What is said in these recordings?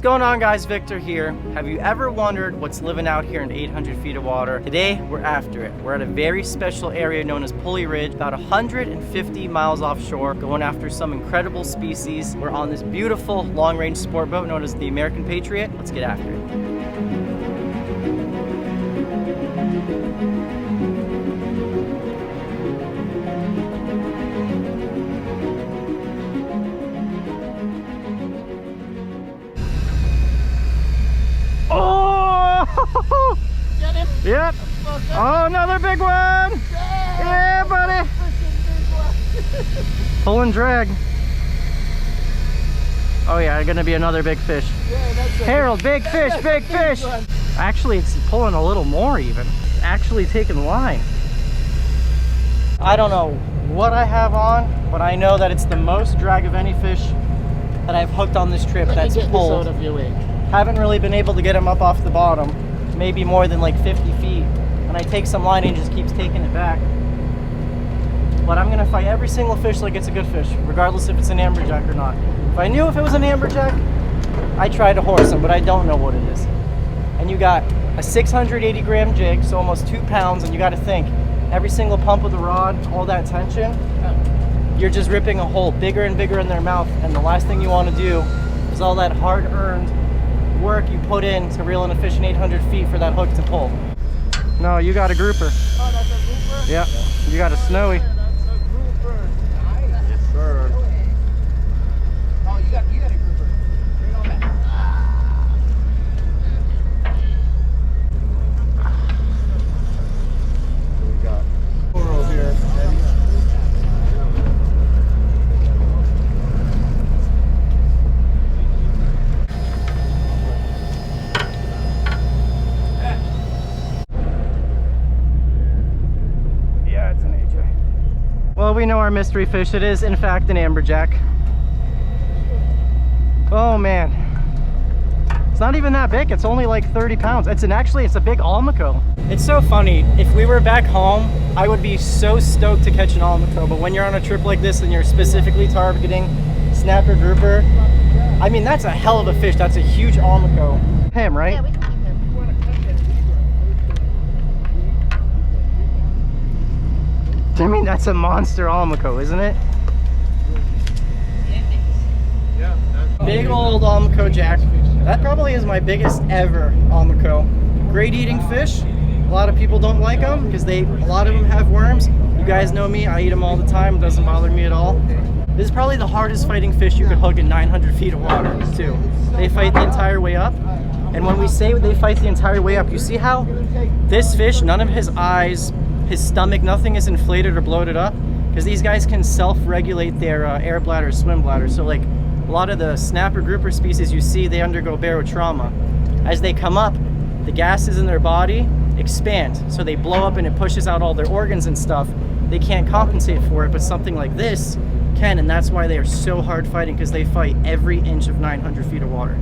What's going on, guys? Victor here. Have you ever wondered what's living out here in 800 feet of water? Today we're after it. We're at a very special area known as Pulley Ridge, about 150 miles offshore, going after some incredible species. We're on this beautiful long-range sport boat known as the American Patriot. Let's get after it. Oh! Get him! Yep. Oh, another big one! Yeah, buddy! Pull and drag. Oh yeah, gonna be another big fish. Yeah, that's Harold, big fish, big fish! Actually, it's pulling a little more even. Actually taking line. I don't know what I have on, but I know that it's the most drag of any fish that I've hooked on this trip that's pulled. Out of your way. Haven't really been able to get him up off the bottom, maybe more than like 50 feet. And I take some line and he just keeps taking it back. But I'm gonna fight every single fish like it's a good fish, regardless if it's an amberjack or not. If I knew if it was an amberjack, I'd try to horse him, but I don't know what it is. And you got a 680 gram jig, so almost 2 pounds, and you gotta think, every single pump of the rod, all that tension, you're just ripping a hole bigger and bigger in their mouth, and the last thing you wanna do is all that hard-earned work you put in to reel in a fish in 800 feet for that hook to pull. No, you got a grouper. Oh, that's a grouper? Yeah, you got a snowy. That's a grouper. Nice. Yes, sir. Oh, you got a grouper. Bring it on back. We got coral here. Well, we know our mystery fish. It is, in fact, an amberjack. Oh, man. It's not even that big. It's only like 30 pounds. It's a big almaco. It's so funny. If we were back home, I would be so stoked to catch an almaco. But when you're on a trip like this and you're specifically targeting snapper grouper, I mean, that's a hell of a fish. That's a huge almaco. Him, right? Yeah, we can keep him. I mean, that's a monster almaco, isn't it? Yeah. Big old almaco jack. That probably is my biggest ever almaco. Great eating fish. A lot of people don't like them because a lot of them have worms. You guys know me, I eat them all the time. It doesn't bother me at all. This is probably the hardest fighting fish you could hook in 900 feet of water too. They fight the entire way up. And when we say they fight the entire way up, you see how this fish, none of his eyes, his stomach, nothing is inflated or bloated up, because these guys can self-regulate their air bladder, swim bladder. So like a lot of the snapper grouper species you see, they undergo barotrauma. As they come up, the gases in their body expand, so they blow up and it pushes out all their organs and stuff. They can't compensate for it, but something like this can, and that's why they are so hard fighting, because they fight every inch of 900 feet of water.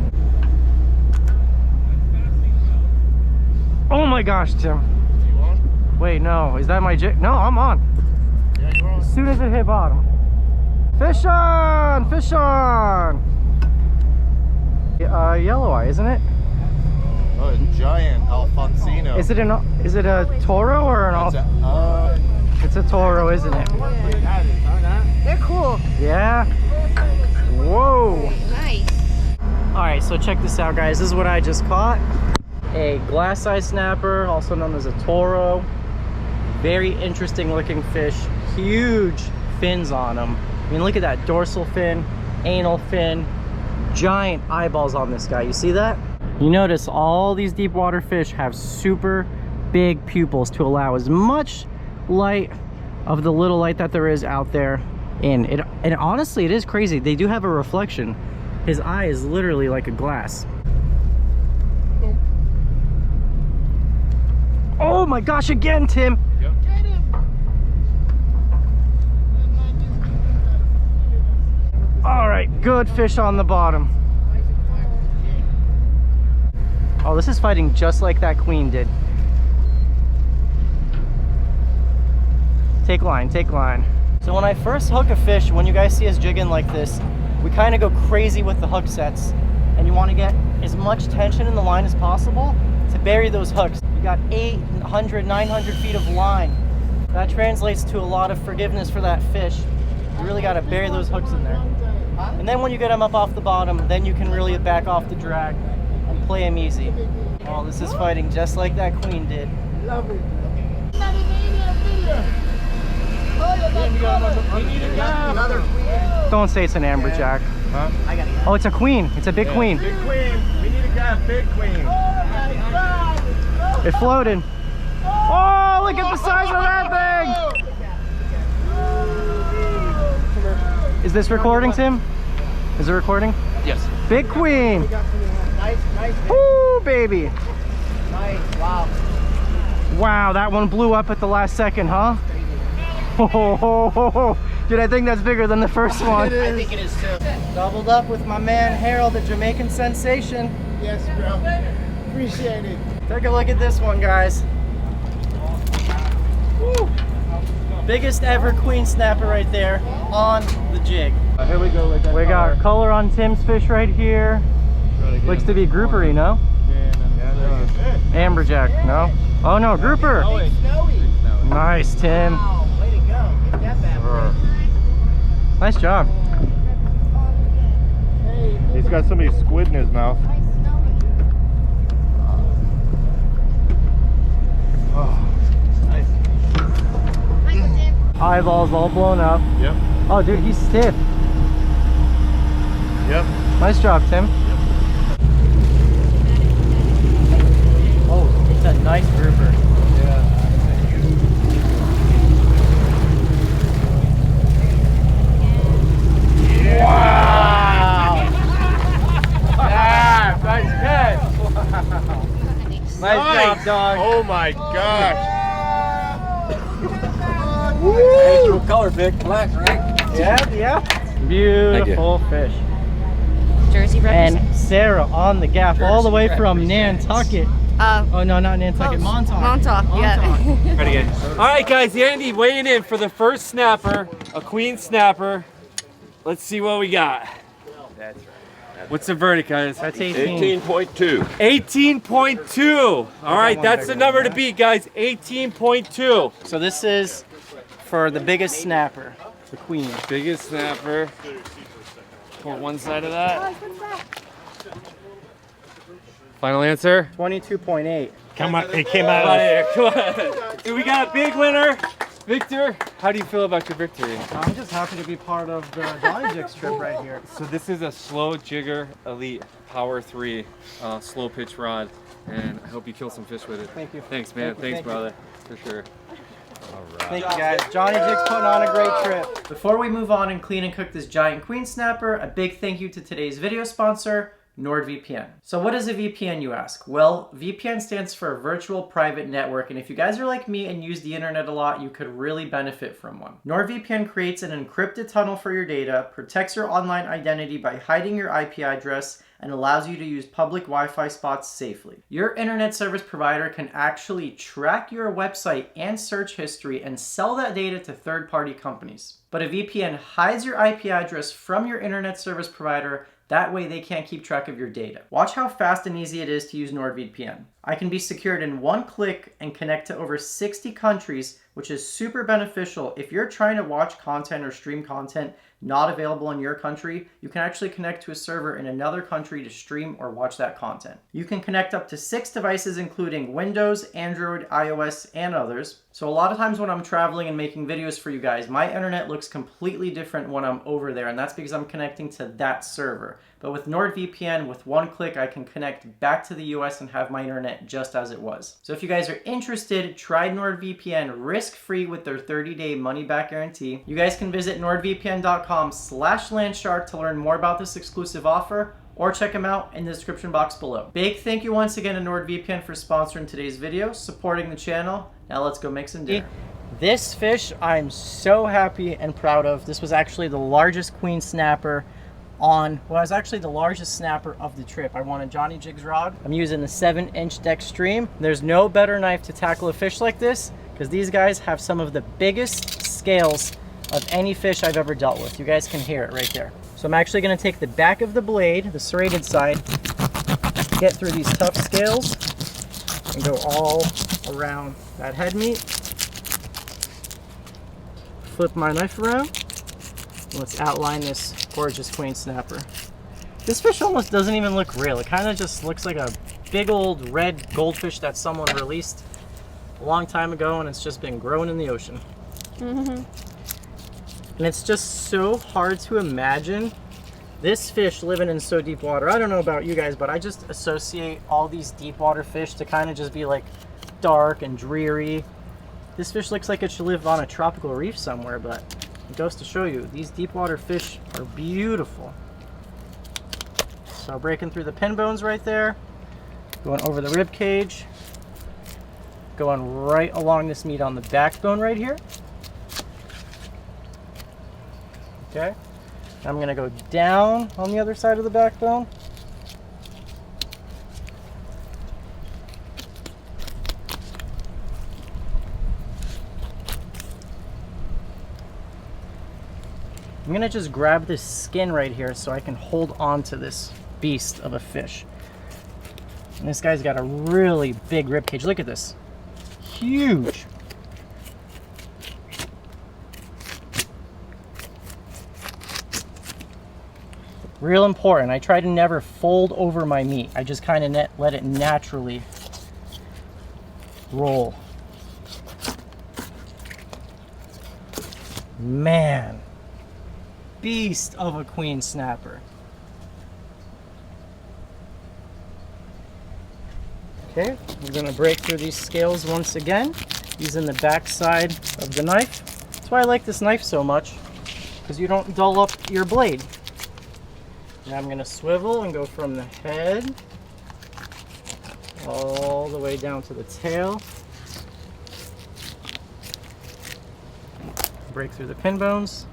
Oh my gosh, Tim. Wait, no, is that my jig? No, I'm on. Yeah, you're on. As soon as it hit bottom. Fish on! Fish on! Yellow eye, isn't it? Oh, a giant Alfonsino. Is it a toro or an It's a toro, isn't it? They're cool. Yeah. Whoa. Nice. All right, so check this out, guys. This is what I just caught. A glass eye snapper, also known as a toro. Very interesting looking fish. Huge fins on them. I mean, look at that dorsal fin, anal fin, giant eyeballs on this guy. You see that? You notice all these deep water fish have super big pupils to allow as much light of the little light that there is out there in. And honestly, it is crazy. They do have a reflection. His eye is literally like a glass. Oh my gosh, again, Tim. Yep. All right, good fish on the bottom. Oh, this is fighting just like that queen did. Take line, take line. So when I first hook a fish, when you guys see us jigging like this, we kind of go crazy with the hook sets, and you want to get much tension in the line as possible to bury those hooks. You got 800, 900 feet of line. That translates to a lot of forgiveness for that fish. You really got to bury those hooks in there. And then when you get them up off the bottom, then you can really back off the drag and play them easy. Oh, this is fighting just like that queen did. Love it. Another queen. Don't say it's an amberjack. Huh? I gotta get Oh, it's a queen. It's a big queen. Big queen. We need a guy, big queen. Oh my God. It floated. Oh, look at the size of that thing. Is this recording, Tim? Is it recording? Yes. Big queen. Nice. Woo, baby. Nice. Wow. Wow, that one blew up at the last second, huh? Dude, I think that's bigger than the first one. I think it is too. Doubled up with my man Harold, the Jamaican sensation. Yes, bro. Appreciate it. Take a look at this one, guys. Woo. Biggest ever queen snapper right there on the jig. Here we go with that. We got color on Tim's fish right here. Looks to be groupery, no? Amberjack, no? Oh no, grouper. Snowy. Nice, Tim. Wow, way to go. Get that bad boy. Nice job. He's got so many squid in his mouth. Eyeballs all blown up. Yep. Oh, dude, he's stiff. Yep. Nice job, Tim. Oh, it's a nice grouper. Wow! Yeah, that's good. Nice job, dog. Oh my gosh. Woo! Color pick, black, right? Yeah. Beautiful fish. Jersey represents. And Sarah on the gaff all the way from Nantucket. Oh no, not Nantucket, Montauk. Montauk, yeah. Ready again. All right, guys, Andy weighing in for the first snapper, a queen snapper. Let's see what we got. That's right. What's the verdict, guys? That's 18. 18.2. 18.2. All right, that's the number to beat, guys. 18.2. So this is for the biggest snapper, the queen. Biggest snapper. Point one side of that. Final answer? 22.8. Come on, it came out. Come on. Dude, we got a big winner. Victor, how do you feel about your victory? I'm just happy to be part of the Johnny Jigs trip right here. So this is a Slow Jigger Elite Power 3 slow pitch rod, and I hope you kill some fish with it. Thank you. Thanks, man. Thank you, Thanks, brother. For sure. Thank you, guys. Johnny Jigs putting on a great trip. Before we move on and clean and cook this giant queen snapper, a big thank you to today's video sponsor, NordVPN. So what is a VPN, you ask? Well, VPN stands for Virtual Private Network, and if you guys are like me and use the internet a lot, you could really benefit from one. NordVPN creates an encrypted tunnel for your data, protects your online identity by hiding your IP address, and allows you to use public Wi-Fi spots safely. Your internet service provider can actually track your website and search history and sell that data to third-party companies. But a VPN hides your IP address from your internet service provider. That way they can't keep track of your data. Watch how fast and easy it is to use NordVPN. I can be secured in one click and connect to over 60 countries, which is super beneficial. If you're trying to watch content or stream content not available in your country, you can actually connect to a server in another country to stream or watch that content. You can connect up to 6 devices, including Windows, Android, iOS, and others. So a lot of times when I'm traveling and making videos for you guys, my internet looks completely different when I'm over there, and that's because I'm connecting to that server. But with NordVPN, with one click, I can connect back to the US and have my internet just as it was. So if you guys are interested, try NordVPN risk-free with their 30-day money-back guarantee. You guys can visit nordvpn.com/landshark to learn more about this exclusive offer, or check them out in the description box below. Big thank you once again to NordVPN for sponsoring today's video, supporting the channel. Now let's go make some dinner. This fish I'm so happy and proud of. This was actually the largest queen snapper on, well, it was actually the largest snapper of the trip. I want a Johnny Jigs rod. I'm using the 7-inch Dextreme. There's no better knife to tackle a fish like this because these guys have some of the biggest scales of any fish I've ever dealt with. You guys can hear it right there. So I'm actually gonna take the back of the blade, the serrated side, get through these tough scales and go all around that head meat. Flip my knife around. Let's outline this gorgeous queen snapper. This fish almost doesn't even look real. It kind of just looks like a big old red goldfish that someone released a long time ago and it's just been growing in the ocean. And it's just so hard to imagine this fish living in so deep water. I don't know about you guys, but I just associate all these deep water fish to kind of just be like dark and dreary. This fish looks like it should live on a tropical reef somewhere, but it goes to show you, these deep water fish are beautiful. So breaking through the pin bones right there, going over the rib cage, going right along this meat on the backbone right here. Okay, I'm gonna go down on the other side of the backbone. I'm gonna just grab this skin right here so I can hold on to this beast of a fish. And this guy's got a really big rib cage. Look at this, huge. Real important, I try to never fold over my meat. I just kind of let it naturally roll. Man, beast of a queen snapper. Okay, we're gonna break through these scales once again, using the back side of the knife. That's why I like this knife so much, because you don't dull up your blade. Now I'm gonna swivel and go from the head all the way down to the tail. Break through the pin bones.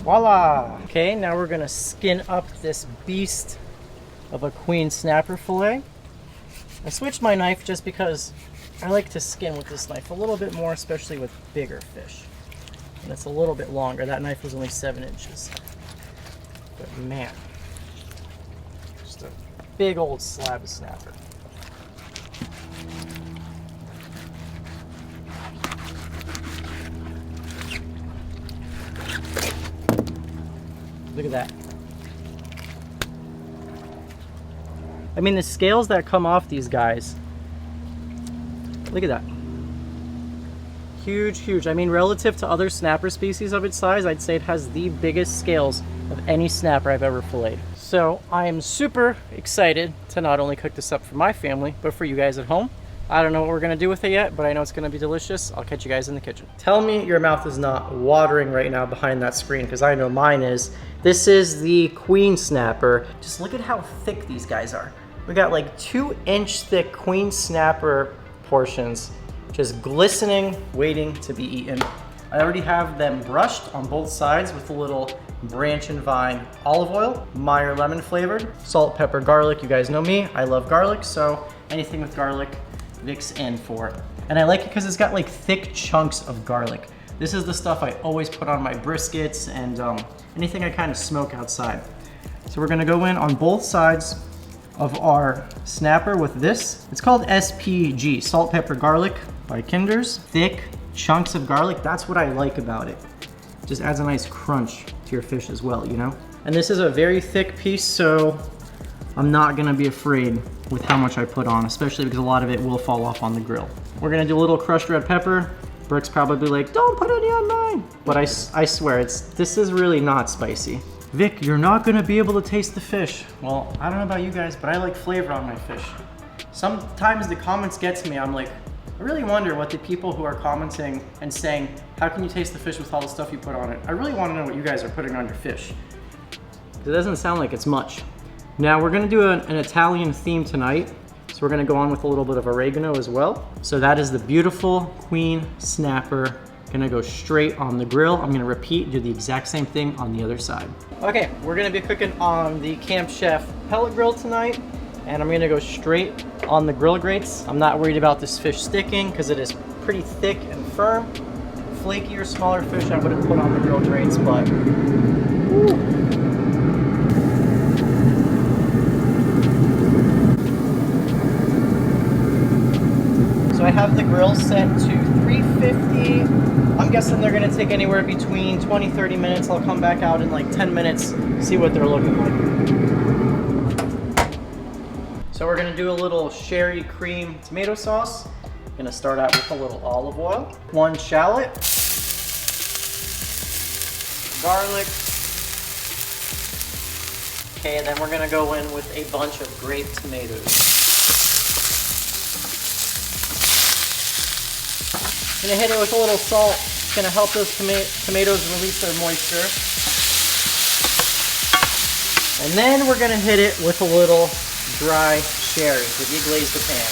Voila! Okay, now we're gonna skin up this beast of a queen snapper fillet. I switched my knife just because I like to skin with this knife a little bit more, especially with bigger fish. And it's a little bit longer. That knife was only 7 inches. But man, just a big old slab of snapper. Look at that. I mean, the scales that come off these guys, look at that. Huge, huge. I mean, relative to other snapper species of its size, I'd say it has the biggest scales of any snapper I've ever filleted. So I am super excited to not only cook this up for my family, but for you guys at home. I don't know what we're gonna do with it yet, but I know it's gonna be delicious. I'll catch you guys in the kitchen. Tell me your mouth is not watering right now behind that screen, because I know mine is. This is the queen snapper. Just look at how thick these guys are. We got like 2-inch thick queen snapper portions, just glistening, waiting to be eaten. I already have them brushed on both sides with a little branch and vine olive oil, Meyer lemon flavored, salt, pepper, garlic. You guys know me, I love garlic, so anything with garlic, Vic's in for. And I like it because it's got like thick chunks of garlic. This is the stuff I always put on my briskets and anything I kind of smoke outside. So we're gonna go in on both sides of our snapper with this. It's called SPG, salt, pepper, garlic by Kinder's. Thick chunks of garlic, that's what I like about it. Just adds a nice crunch to your fish as well, you know? And this is a very thick piece, so I'm not gonna be afraid with how much I put on, especially because a lot of it will fall off on the grill. We're gonna do a little crushed red pepper. Brooke's probably like, don't put any on mine. But I swear, this is really not spicy. Vic, you're not gonna be able to taste the fish. Well, I don't know about you guys, but I like flavor on my fish. Sometimes the comments get to me, I'm like, I really wonder what the people who are commenting and saying, how can you taste the fish with all the stuff you put on it? I really wanna know what you guys are putting on your fish. It doesn't sound like it's much. Now we're gonna do an Italian theme tonight. So we're gonna go on with a little bit of oregano as well. So that is the beautiful queen snapper. Gonna go straight on the grill. I'm gonna repeat, do the exact same thing on the other side. Okay, we're gonna be cooking on the Camp Chef pellet grill tonight. and I'm gonna go straight on the grill grates. I'm not worried about this fish sticking because it is pretty thick and firm. Flakier, smaller fish I wouldn't put on the grill grates, but woo. So I have the grill set to 350. I'm guessing they're gonna take anywhere between 20-30 minutes. I'll come back out in like 10 minutes, see what they're looking like. So we're gonna do a little sherry cream tomato sauce. Gonna start out with a little olive oil, 1 shallot, garlic. Okay, and then we're gonna go in with a bunch of grape tomatoes. Gonna hit it with a little salt. It's gonna help those tomatoes release their moisture. And then we're gonna hit it with a little dry sherry to deglaze the pan.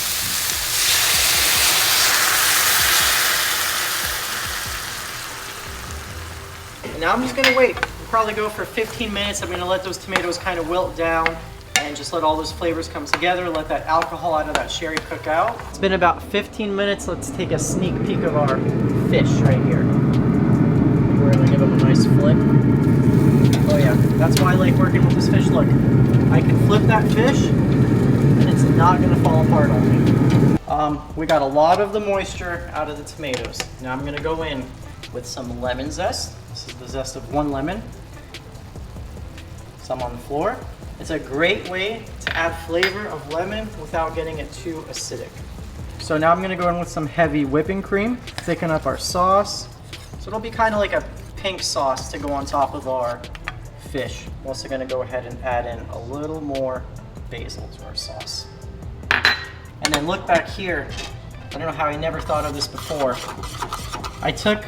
And now I'm just gonna wait. We'll probably go for 15 minutes. I'm gonna let those tomatoes kind of wilt down and just let all those flavors come together. Let that alcohol out of that sherry cook out. It's been about 15 minutes. Let's take a sneak peek of our fish right here. We're gonna give them a nice flip. Oh yeah, that's why I like working with this fish. Look, I can flip that fish and it's not gonna fall apart on me. We got a lot of the moisture out of the tomatoes. Now I'm gonna go in with some lemon zest. This is the zest of 1 lemon. Some on the floor. It's a great way to add flavor of lemon without getting it too acidic. So now I'm gonna go in with some heavy whipping cream, thicken up our sauce. So it'll be kind of like a pink sauce to go on top of our fish. I'm also gonna go ahead and add in a little more basil to our sauce. And then look back here. I don't know how I never thought of this before. I took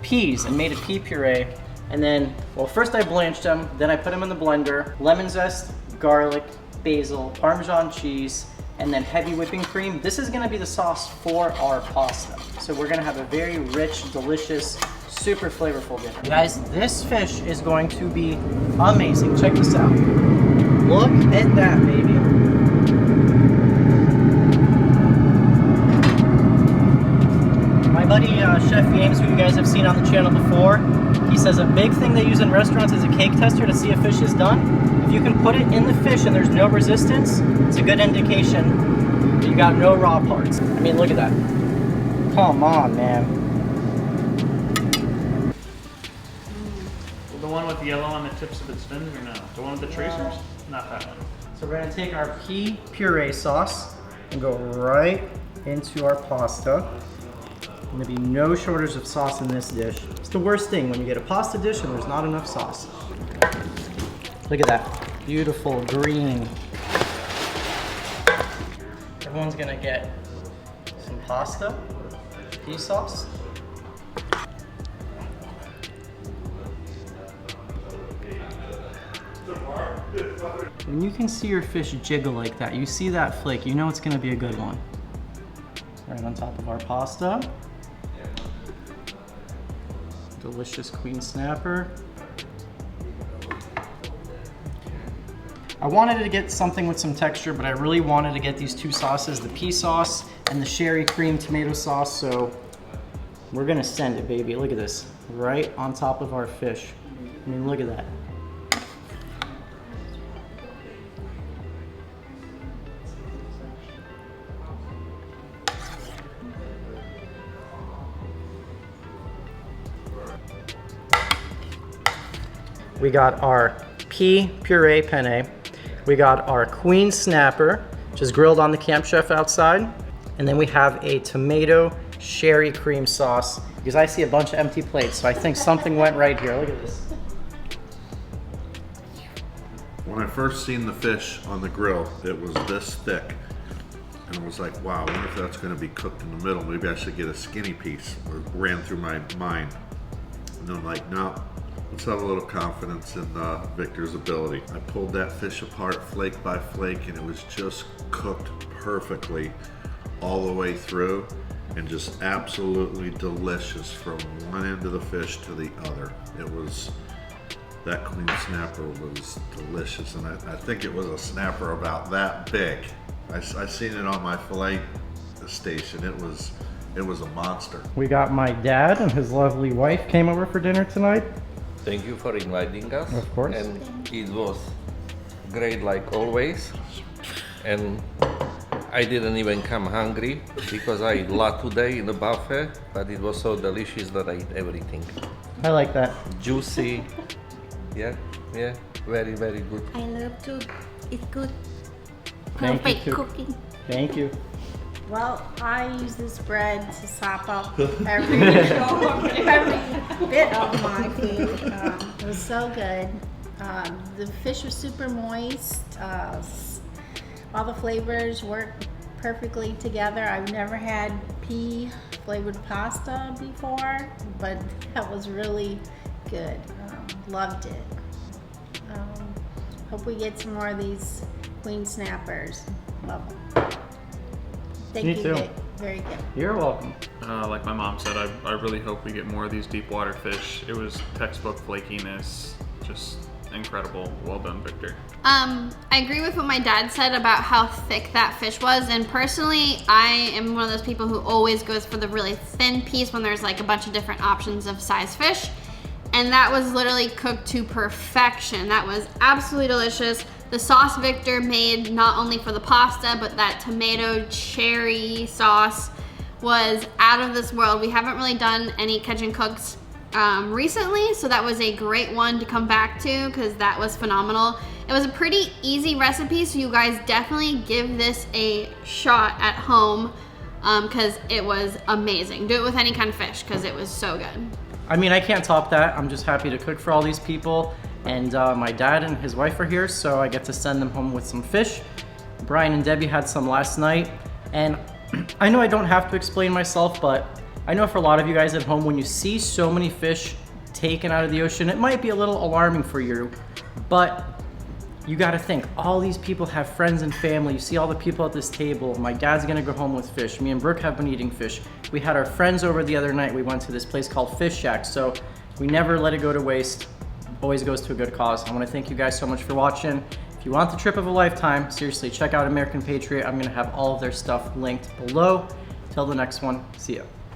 peas and made a pea puree. And then, well, first I blanched them, then I put them in the blender. Lemon zest, garlic, basil, Parmesan cheese, and then heavy whipping cream. This is gonna be the sauce for our pasta. So we're gonna have a very rich, delicious, super flavorful dinner. Guys, this fish is going to be amazing. Check this out. Look at that, baby. My buddy, Chef James, who you guys have seen on the channel before, he says a big thing they use in restaurants is a cake tester to see if fish is done. If you can put it in the fish and there's no resistance, it's a good indication that you got no raw parts. I mean, look at that. Come on, man. The one with yellow on the tips of its fins or no? The one with the tracers? Not that one. So we're gonna take our pea puree sauce and go right into our pasta. Gonna be no shortage of sauce in this dish. It's the worst thing when you get a pasta dish and there's not enough sauce. Look at that, beautiful green. Everyone's gonna get some pasta, pea sauce. When you can see your fish jiggle like that, you see that flake, you know it's gonna be a good one. Right on top of our pasta. Delicious queen snapper. I wanted to get something with some texture, but I really wanted to get these 2 sauces, the pea sauce and the sherry cream tomato sauce, so we're gonna send it, baby. Look at this, right on top of our fish. I mean, look at that. We got our pea puree penne. We got our queen snapper, which is grilled on the Camp Chef outside. And then we have a tomato sherry cream sauce, because I see a bunch of empty plates, so I think something went right here. Look at this. When I first seen the fish on the grill, it was this thick. And I was like, wow, I wonder if that's gonna be cooked in the middle. Maybe I should get a skinny piece, or ran through my mind. And then I'm like, no, let's have a little confidence in Victor's ability. I pulled that fish apart flake by flake, and it was just cooked perfectly all the way through, and just absolutely delicious from one end of the fish to the other. It was that queen snapper was delicious, and I think it was a snapper about that big. I seen it on my fillet station. It was a monster. We got my dad and his lovely wife came over for dinner tonight. Thank you for inviting us. Of course. And it was great like always. And I didn't even come hungry because I ate a lot today in the buffet, but it was so delicious that I ate everything. I like that. Juicy. Yeah, very, very good. I love to eat good. Thank you, Perfect too. cooking. Thank you. Well, I use this bread to sop up every bit of my food. It was so good. The fish was super moist. All the flavors worked perfectly together. I've never had pea flavored pasta before, but that was really good. Loved it. Hope we get some more of these queen snappers. Love them. Thank Me you, too. Vic. Very good. You're welcome. Like my mom said, I really hope we get more of these deep water fish. It was textbook flakiness, just incredible. Well done, Victor. I agree with what my dad said about how thick that fish was, and personally, I am one of those people who always goes for the really thin piece when there's like a bunch of different options of size fish, and that was literally cooked to perfection. That was absolutely delicious. The sauce Victor made not only for the pasta, but that tomato cherry sauce was out of this world. We haven't really done any catch and cooks recently, so that was a great one to come back to because that was phenomenal. It was a pretty easy recipe, so you guys definitely give this a shot at home because it was amazing. Do it with any kind of fish because it was so good. I mean, I can't top that. I'm just happy to cook for all these people. And my dad and his wife are here, so I get to send them home with some fish. Brian and Debbie had some last night. And I know I don't have to explain myself, but I know for a lot of you guys at home, when you see so many fish taken out of the ocean, it might be a little alarming for you. But you gotta think, all these people have friends and family. You see all the people at this table. My dad's gonna go home with fish. Me and Brooke have been eating fish. We had our friends over the other night. We went to this place called Fish Shack, so we never let it go to waste. Always goes to a good cause. I want to thank you guys so much for watching. If you want the trip of a lifetime, seriously, check out American Patriot. I'm going to have all of their stuff linked below. Till the next one, see ya.